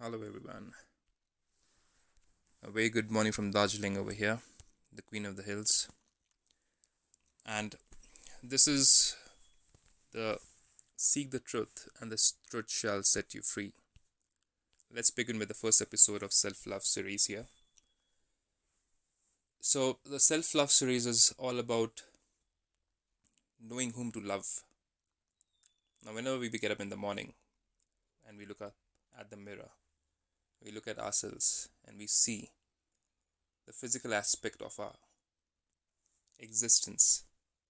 Hello, everyone. A very good morning from Darjeeling over here, the Queen of the Hills. And this is the Seek the Truth, and the truth shall set you free. Let's begin with the first episode of Self Love series here. So, the Self Love series is all about knowing whom to love. Now, whenever we get up in the morning and we look up at the mirror, we look at ourselves and we see the physical aspect of our existence.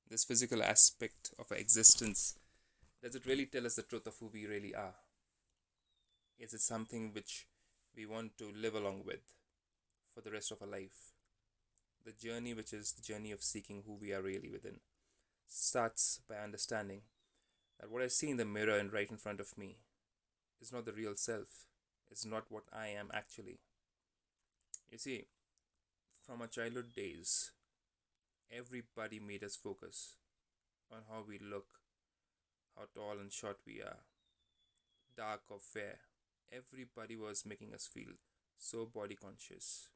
This physical aspect of our existence, does it really tell us the truth of who we really are? Is it something which we want to live along with for the rest of our life? The journey, which is the journey of seeking who we are really within, starts by understanding that what I see in the mirror and right in front of me is not the real self, is not what I am actually. You see, from our childhood days, everybody made us focus on how we look, how tall and short we are, dark or fair. Everybody was making us feel so body conscious.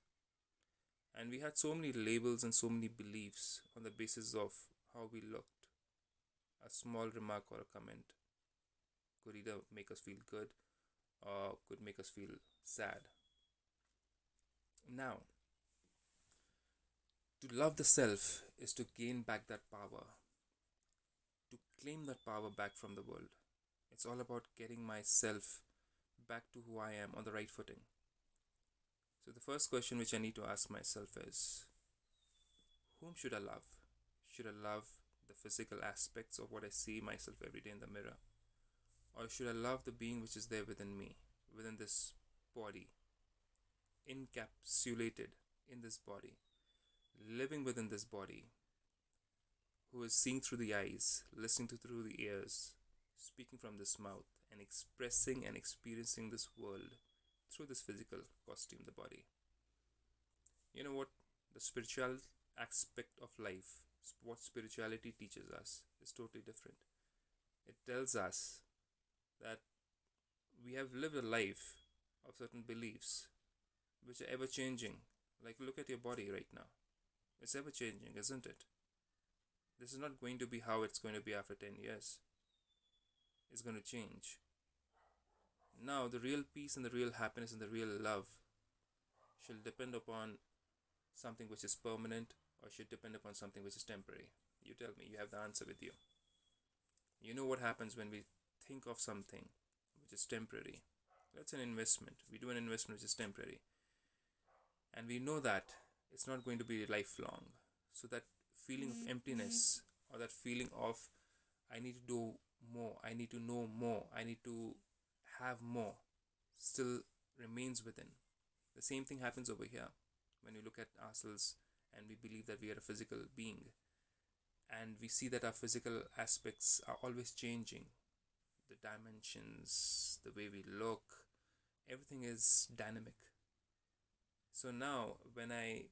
And we had so many labels and so many beliefs on the basis of how we looked. A small remark or a comment could either make us feel good or could make us feel sad. Now, to love the self is to gain back that power, to claim that power back from the world. It's all about getting myself back to who I am on the right footing. So, the first question which I need to ask myself is, whom should I love? Should I love the physical aspects of what I see myself every day in the mirror? Or should I love the being which is there within me, within this body, encapsulated in this body, living within this body, who is seeing through the eyes, listening to through the ears, speaking from this mouth, and expressing and experiencing this world through this physical costume, the body? You know what? The spiritual aspect of life, what spirituality teaches us, is totally different. It tells us that we have lived a life of certain beliefs which are ever changing. Like, look at your body right now. It's ever changing, isn't it? This is not going to be how it's going to be after 10 years. It's going to change. Now, the real peace and the real happiness and the real love should depend upon something which is permanent, or should depend upon something which is temporary. You tell me, you have the answer with you. You know what happens when we think of something which is temporary. That's an investment. We do an investment which is temporary. And we know that it's not going to be lifelong. So that feeling of emptiness, or that feeling of I need to do more, I need to know more, I need to have more, still remains within. The same thing happens over here when we look at ourselves and we believe that we are a physical being, and we see that our physical aspects are always changing. The dimensions, the way we look, everything is dynamic. So now, when I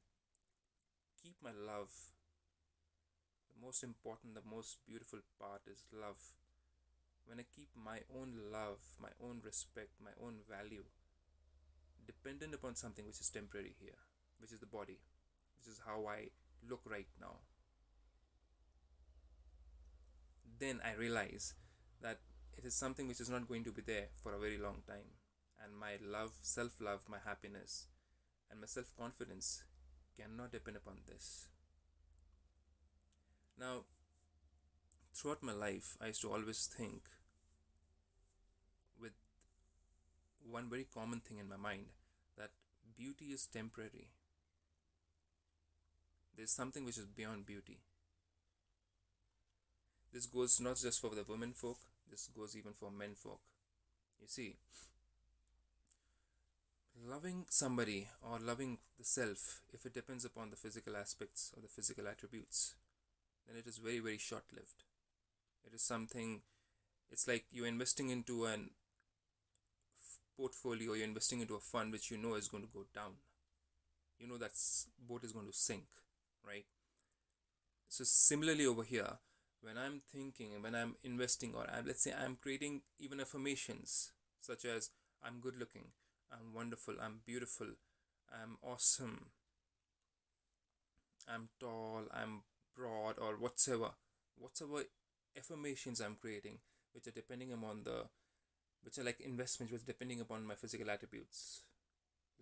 keep my love, the most important, the most beautiful part is love. When I keep my own love, my own respect, my own value dependent upon something which is temporary here, which is the body, which is how I look right now, then I realize that it is something which is not going to be there for a very long time. And my love, self love, my happiness, and my self confidence cannot depend upon this. Now, throughout my life, I used to always think with one very common thing in my mind, that beauty is temporary. There's something which is beyond beauty. This goes not just for the women folk, this goes even for men folk. You see, loving somebody or loving the self, if it depends upon the physical aspects or the physical attributes, then it is very, very short lived. It is something, it's like you're investing into an portfolio, you're investing into a fund which you know is going to go down. You know that boat is going to sink, right? So similarly over here, when I'm thinking and when I'm investing, or let's say I'm creating even affirmations such as I'm good looking, I'm wonderful, I'm beautiful, I'm awesome, I'm tall, I'm broad, or whatsoever affirmations I'm creating, which are depending upon which are like investments, which depending upon my physical attributes.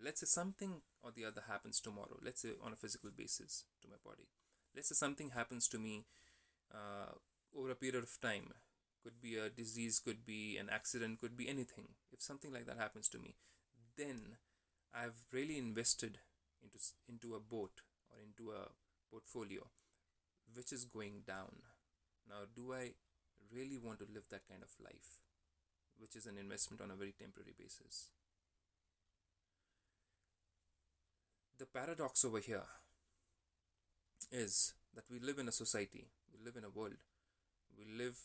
Let's say something or the other happens tomorrow. Let's say on a physical basis to my body. Let's say something happens to me uh, over a period of time. Could be a disease, could be an accident, could be anything. If something like that happens to me, then I've really invested into a boat or into a portfolio which is going down. Now, do I really want to live that kind of life, which is an investment on a very temporary basis? The paradox over here is that we live in a society, we live in a world, we live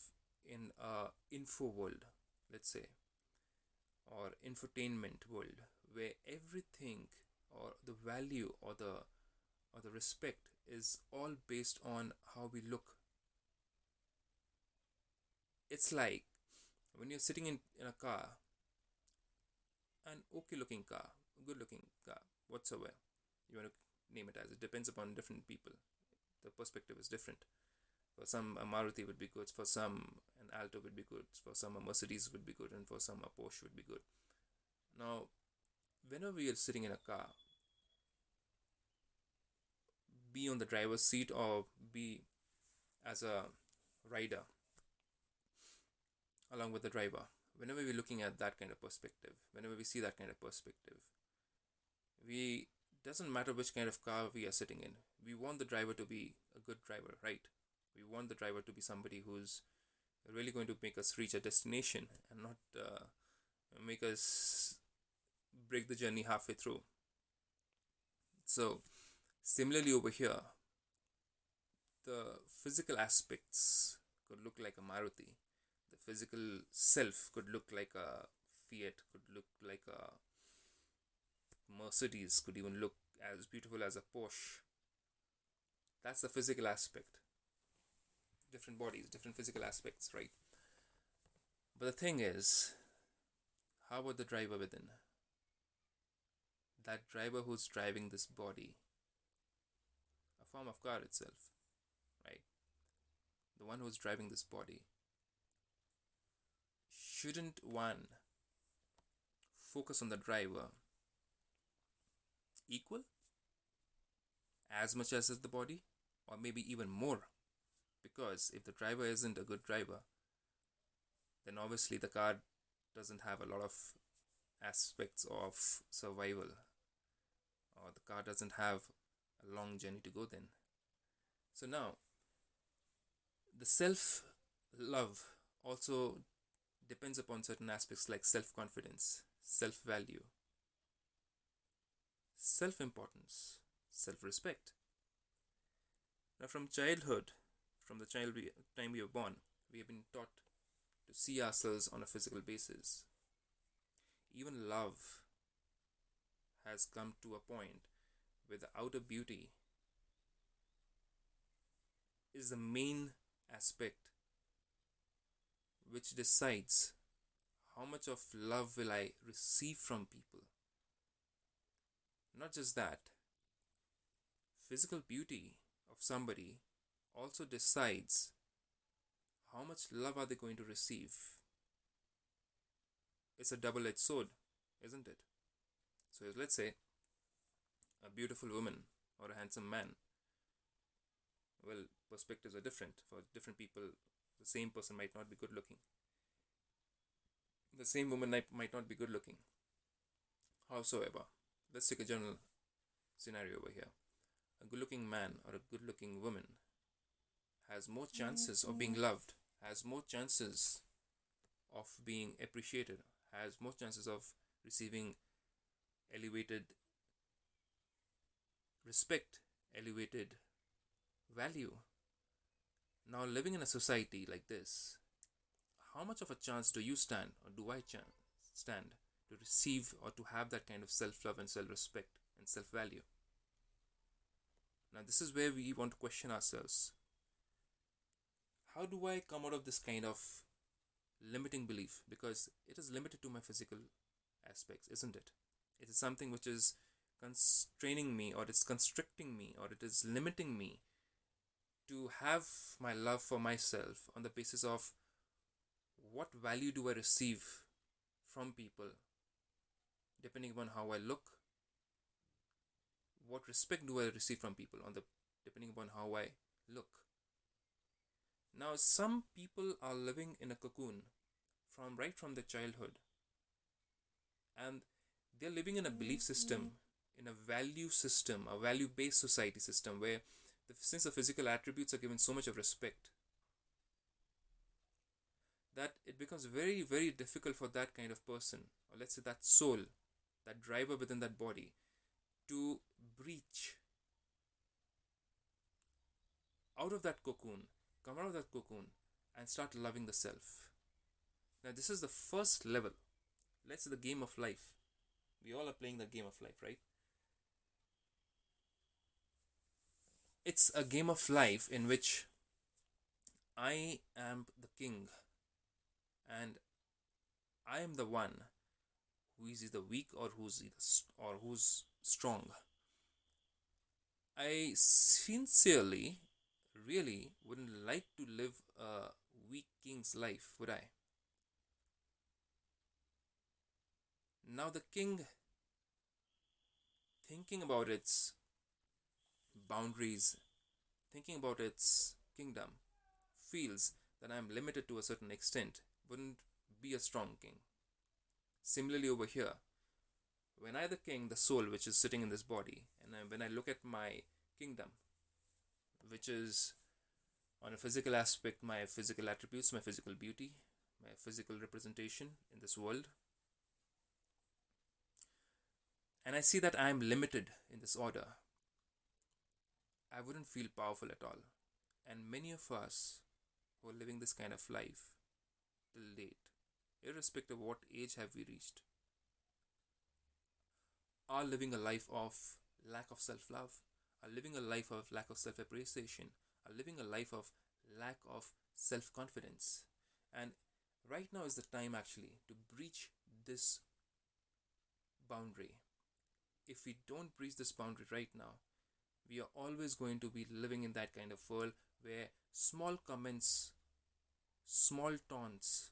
in a info world, let's say, or infotainment world, where everything or the value or the respect is all based on how we look. It's like when you're sitting in a car, an okay looking car, a good looking car, whatsoever you want to name it as. It depends upon different people. The perspective is different. For some, a Maruti would be good. For some, an Alto would be good. For some, a Mercedes would be good. And for some, a Porsche would be good. Now, whenever we are sitting in a car, be on the driver's seat or be as a rider along with the driver, whenever we're looking at that kind of perspective, whenever we see that kind of perspective, we doesn't matter which kind of car we are sitting in. We want the driver to be a good driver, right? We want the driver to be somebody who's really going to make us reach a destination and not make us break the journey halfway through. So, similarly over here, the physical aspects could look like a Maruti. The physical self could look like a Fiat, could look like a Mercedes, could even look as beautiful as a Porsche. That's the physical aspect. Different bodies, different physical aspects, right? But the thing is, how about the driver within? That driver who's driving this body, a form of car itself, right? The one who's driving this body. Shouldn't one focus on the driver equal as much as is the body, or maybe even more? Because if the driver isn't a good driver, then obviously the car doesn't have a lot of aspects of survival, or the car doesn't have a long journey to go then. So now, the self love also depends upon certain aspects like self confidence, self value, self importance, self respect. Now, from childhood, from the time we were born, we have been taught to see ourselves on a physical basis. Even love has come to a point where the outer beauty is the main aspect which decides how much of love will I receive from people. Not just that, physical beauty of somebody also decides how much love are they going to receive. It's a double-edged sword, isn't it? So let's say a beautiful woman or a handsome man. Well, perspectives are different. For different people, the same person might not be good looking. The same woman might not be good looking. Howsoever, let's take a general scenario over here. A good looking man or a good looking woman has more chances of being loved, has more chances of being appreciated, has more chances of receiving elevated respect, elevated value. Now, living in a society like this, how much of a chance do you stand, or do I stand, to receive or to have that kind of self love and self respect and self value? Now, this is where we want to question ourselves. How do I come out of this kind of limiting belief? Because it is limited to my physical aspects, isn't it? It is something which is constraining me, or it's constricting me, or it is limiting me to have my love for myself on the basis of what value do I receive from people depending upon how I look, what respect do I receive from people on the depending upon how I look. Now some people are living in a cocoon from right from their childhood, and they're living in a belief system, in a value system, a value based society system where since the physical attributes are given so much of respect, that it becomes very, very difficult for that kind of person, or let's say that soul, that driver within that body, to breach out of that cocoon, come out of that cocoon, and start loving the self. Now, this is the first level. Let's say the game of life. We all are playing the game of life, right? It's a game of life in which I am the king, and I am the one who is either weak or who's strong. I sincerely, really wouldn't like to live a weak king's life, would I? Now the king, thinking about its boundaries, thinking about its kingdom, feels that I am limited to a certain extent, wouldn't be a strong king. Similarly, over here, when I, the king, the soul which is sitting in this body, and when I look at my kingdom, which is on a physical aspect, my physical attributes, my physical beauty, my physical representation in this world, and I see that I am limited in this order, I wouldn't feel powerful at all. And many of us who are living this kind of life till date, irrespective of what age have we reached, are living a life of lack of self-love, are living a life of lack of self-appreciation, are living a life of lack of self-confidence. And right now is the time actually to breach this boundary. If we don't breach this boundary right now, we are always going to be living in that kind of world where small comments, small taunts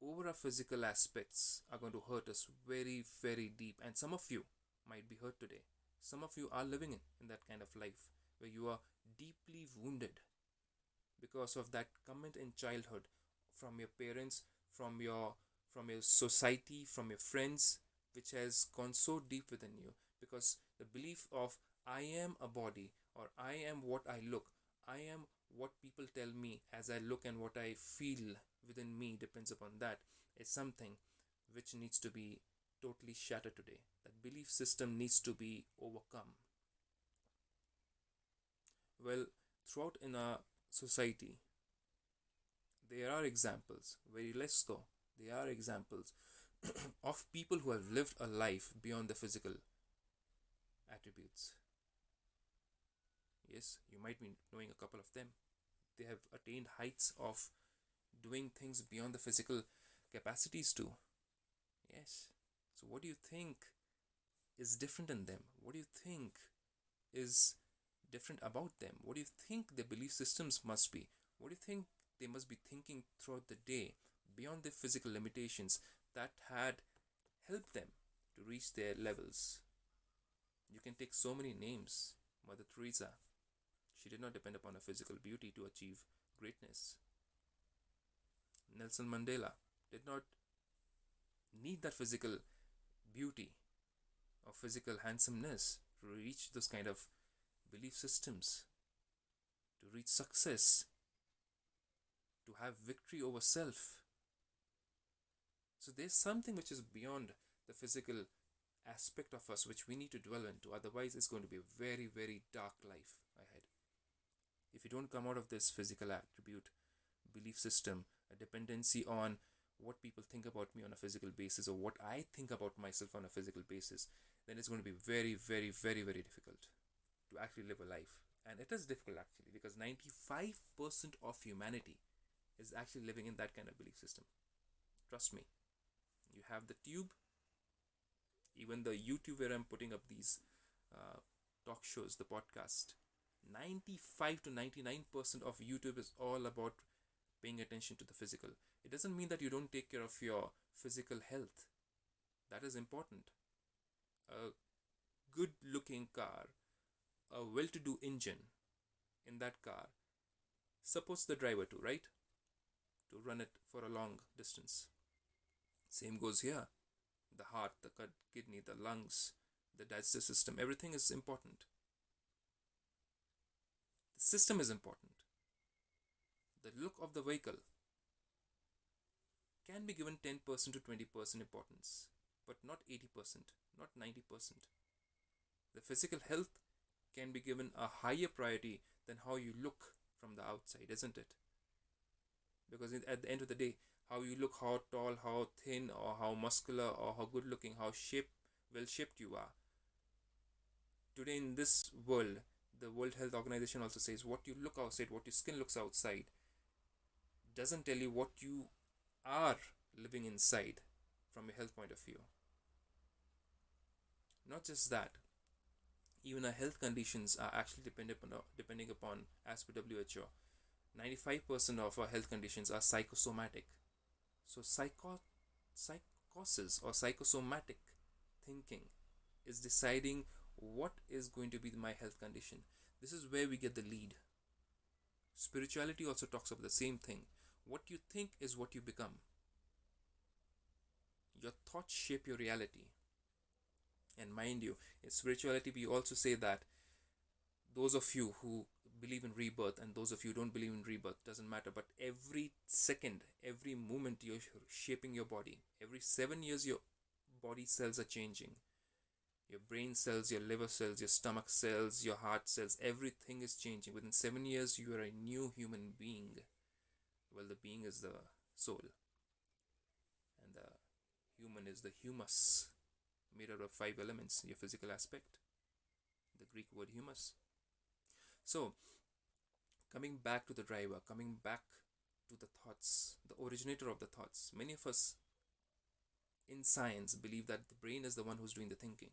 over our physical aspects are going to hurt us very, very deep. And some of you might be hurt today. Some of you are living in that kind of life where you are deeply wounded because of that comment in childhood from your parents, from your society, from your friends, which has gone so deep within you, because the belief of I am a body, or I am what I look, I am what people tell me as I look, and what I feel within me depends upon that, is something which needs to be totally shattered today. That belief system needs to be overcome. Well, throughout in our society, there are examples, very less though, there are examples of people who have lived a life beyond the physical attributes. Yes, you might be knowing a couple of them. They have attained heights of doing things beyond the physical capacities too. Yes. So what do you think is different in them? What do you think is different about them? What do you think their belief systems must be? What do you think they must be thinking throughout the day beyond their physical limitations that had helped them to reach their levels? You can take so many names. Mother Teresa, she did not depend upon her physical beauty to achieve greatness. Nelson Mandela did not need that physical beauty or physical handsomeness to reach those kind of belief systems, to reach success, to have victory over self. So there's something which is beyond the physical aspect of us which we need to dwell into. Otherwise, it's going to be a very, very dark life ahead. If you don't come out of this physical attribute, belief system, a dependency on what people think about me on a physical basis, or what I think about myself on a physical basis, then it's going to be very, very, very, very difficult to actually live a life. And it is difficult actually, because 95% of humanity is actually living in that kind of belief system. Trust me. You have the tube, even the YouTube where I'm putting up these uh, talk shows, the podcast, 95 to 99% of YouTube is all about paying attention to the physical. It doesn't mean that you don't take care of your physical health. That is important. A good looking car, a well to do engine in that car supports the driver too, right? To run it for a long distance. Same goes here. The heart, the kidney, the lungs, the digestive system, everything is important. The system is important. The look of the vehicle can be given 10% to 20% importance, but not 80%, not 90%. The physical health can be given a higher priority than how you look from the outside, isn't it? Because at the end of the day, how you look, how tall, how thin, or how muscular, or how good looking, how well shaped you are. Today in this world, the World Health Organization also says what you look outside, what your skin looks outside, doesn't tell you what you are living inside from a health point of view. Not just that, even our health conditions are actually depending upon, as per WHO, 95% of our health conditions are psychosomatic. So psychosis or psychosomatic thinking is deciding what is going to be my health condition. This is where we get the lead. Spirituality also talks about the same thing. What you think is what you become. Your thoughts shape your reality. And mind you, in spirituality we also say that those of you who believe in rebirth and those of you who don't believe in rebirth, doesn't matter, but every second, every moment you're shaping your body. Every 7 years your body cells are changing. Your brain cells, your liver cells, your stomach cells, your heart cells, everything is changing. Within 7 years you are a new human being. Well, the being is the soul, and the human is the humus, made out of 5 elements. Your physical aspect, the Greek word humus. So, coming back to the driver, coming back to the thoughts, the originator of the thoughts. Many of us in science believe that the brain is the one who's doing the thinking,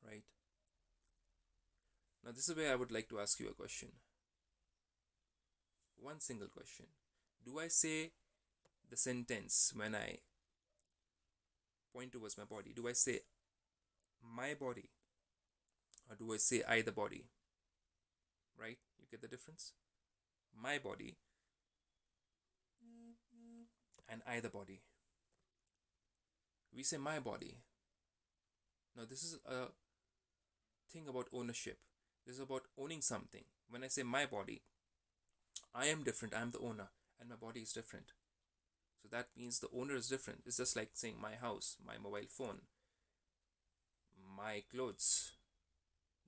right? Now, this is where I would like to ask you a question. One single question. Do I say the sentence when I point towards my body? Do I say my body, or do I say I the body? Right? You get the difference? My body and I the body. We say my body. Now this is a thing about ownership. This is about owning something. When I say my body, I am different. I am the owner, and my body is different. So that means the owner is different. It's just like saying my house, my mobile phone, my clothes.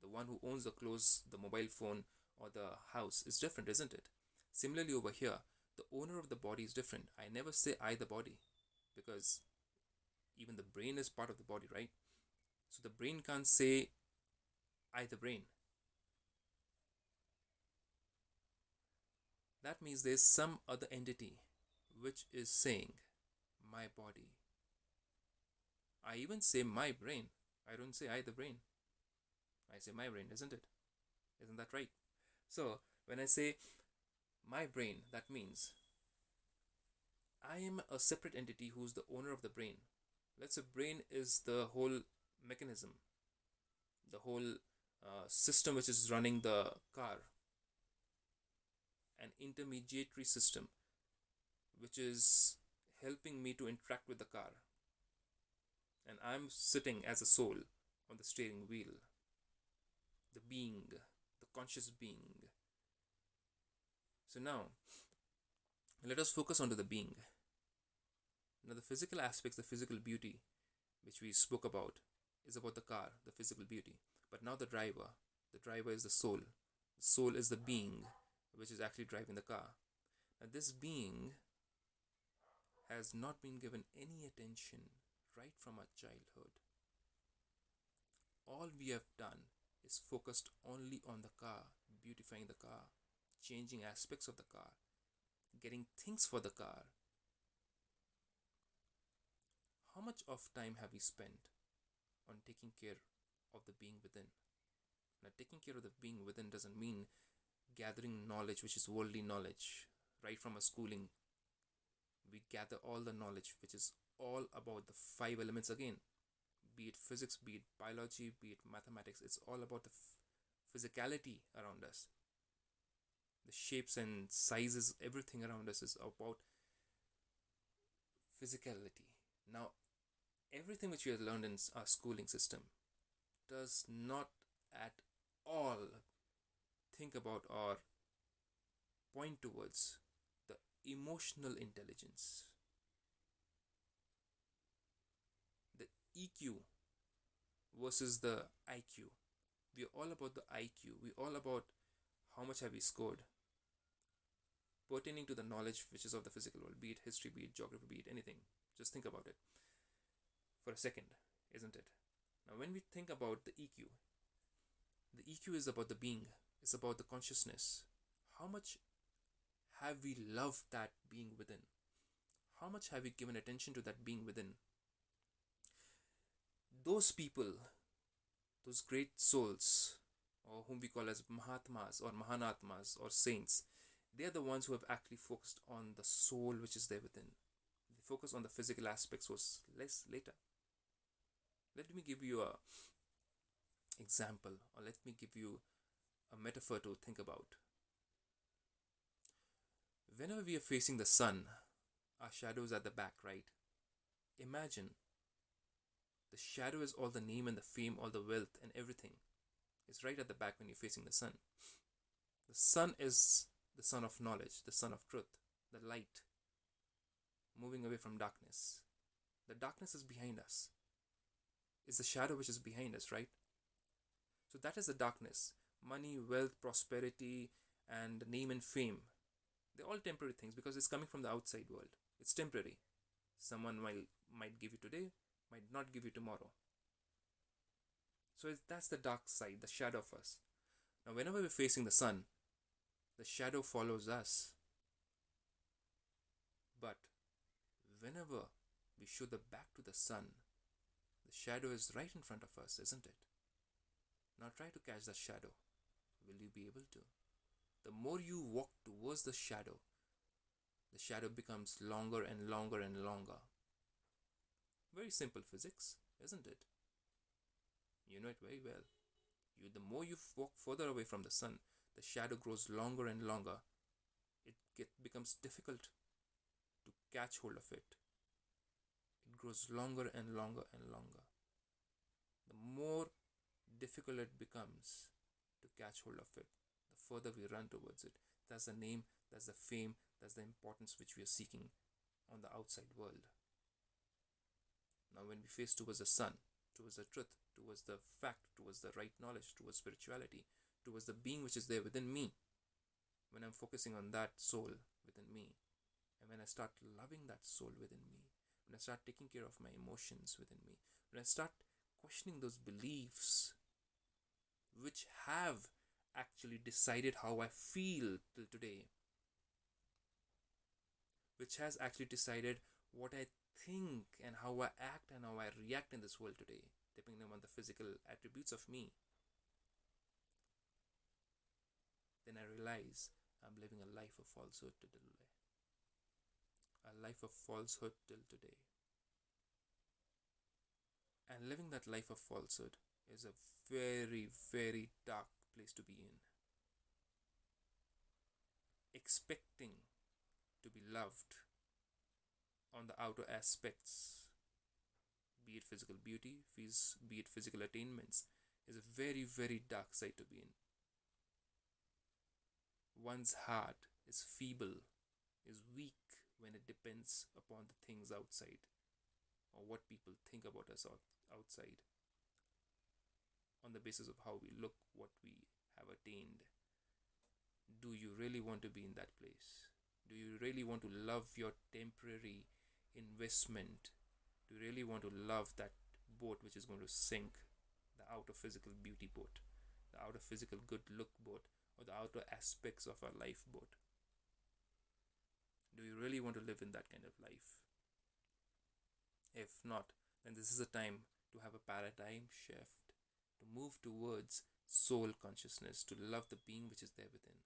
The one who owns the clothes, the mobile phone, or the house is different, isn't it? Similarly over here, the owner of the body is different. I never say I the body, because even the brain is part of the body, right? So the brain can't say I the brain. That means there's some other entity which is saying my body. I even say my brain. I don't say I the brain. I say my brain, isn't it? Isn't that right? So when I say my brain, that means I am a separate entity who's the owner of the brain. Let's say brain is the whole mechanism, the whole system which is running the car, an intermediary system which is helping me to interact with the car, and I'm sitting as a soul on the steering wheel, the being, the conscious being. So now let us focus onto the being. Now the physical aspects, the physical beauty which we spoke about, is about the car, the physical beauty. But now the driver is the soul. The soul is the being which is actually driving the car. Now this being has not been given any attention right from our childhood. All we have done is focused only on the car, beautifying the car, changing aspects of the car, getting things for the car. How much of time have we spent on taking care of the being within? Now, taking care of the being within doesn't mean gathering knowledge which is worldly knowledge. Right from our schooling, we gather all the knowledge which is all about the five elements again, be it physics, be it biology, be it mathematics. It's all about the physicality around us. The shapes and sizes, everything around us is about physicality. Now, everything which we have learned in our schooling system does not at all think about or point towards the emotional intelligence, the EQ versus the IQ. We're all about the IQ. We're all about how much have we scored pertaining to the knowledge which is of the physical world, be it history, be it geography, be it anything. Just think about it for a second, isn't it? Now, when we think about the EQ is about the being, it's about the consciousness. How much have we loved that being within? How much have we given attention to that being within? Those people, those great souls, or whom we call as Mahatmas or Mahanatmas or saints, they are the ones who have actually focused on the soul which is there within. They focus on the physical aspects was less later. Let me give you a example, or let me give you a metaphor to think about. Whenever we are facing the sun, our shadow is at the back, right? Imagine the shadow is all the name and the fame, all the wealth and everything. It's right at the back when you're facing the sun. The sun is the sun of knowledge, the sun of truth, the light, moving away from darkness. The darkness is behind us. It's the shadow which is behind us, right? So that is the darkness. Money, wealth, prosperity, and name and fame. They're all temporary things because it's coming from the outside world. It's temporary. Someone might give you today, might not give you tomorrow. So that's the dark side, the shadow of us. Now, whenever we're facing the sun, the shadow follows us. But whenever we show the back to the sun, the shadow is right in front of us, isn't it? Now try to catch that shadow. Will you be able to? The more you walk towards the shadow becomes longer and longer and longer. Very simple physics, isn't it? You know it very well. The more you walk further away from the sun, the shadow grows longer and longer. It becomes difficult to catch hold of it. It grows longer and longer and longer. The more difficult it becomes to catch hold of it, the further we run towards it. That's the name, that's the fame, that's the importance which we are seeking on the outside world. Now when we face towards the sun, towards the truth, towards the fact, towards the right knowledge, towards spirituality, towards the being which is there within me, when I'm focusing on that soul within me, and when I start loving that soul within me, when I start taking care of my emotions within me, when I start questioning those beliefs which have actually decided how I feel till today, which has actually decided what I think and how I act and how I react in this world today, depending on the physical attributes of me, then I realize I'm living a life of falsehood till today. A life of falsehood till today. And living that life of falsehood is a very, very dark place to be in. Expecting to be loved on the outer aspects, be it physical beauty, be it physical attainments, is a very, very dark side to be in. One's heart is feeble, is weak when it depends upon the things outside or what people think about us outside, on the basis of how we look, what we have attained. Do you really want to be in that place? Do you really want to love your temporary investment? Do you really want to love that boat which is going to sink, the outer physical beauty boat, the outer physical good look boat, or the outer aspects of our life boat? Do you really want to live in that kind of life? If not, then this is a time to have a paradigm shift, to move towards soul consciousness, to love the being which is there within.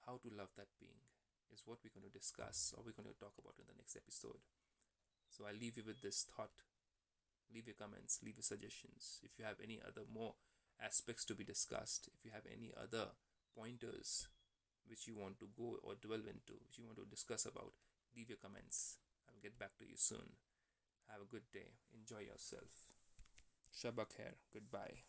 How to love that being is what we're going to discuss, or we're going to talk about in the next episode. So I leave you with this thought. Leave your comments, leave your suggestions. If you have any other more aspects to be discussed, if you have any other pointers which you want to go or dwell into, which you want to discuss about, leave your comments. I'll get back to you soon. Have a good day. Enjoy yourself. Shabak Khair. Goodbye.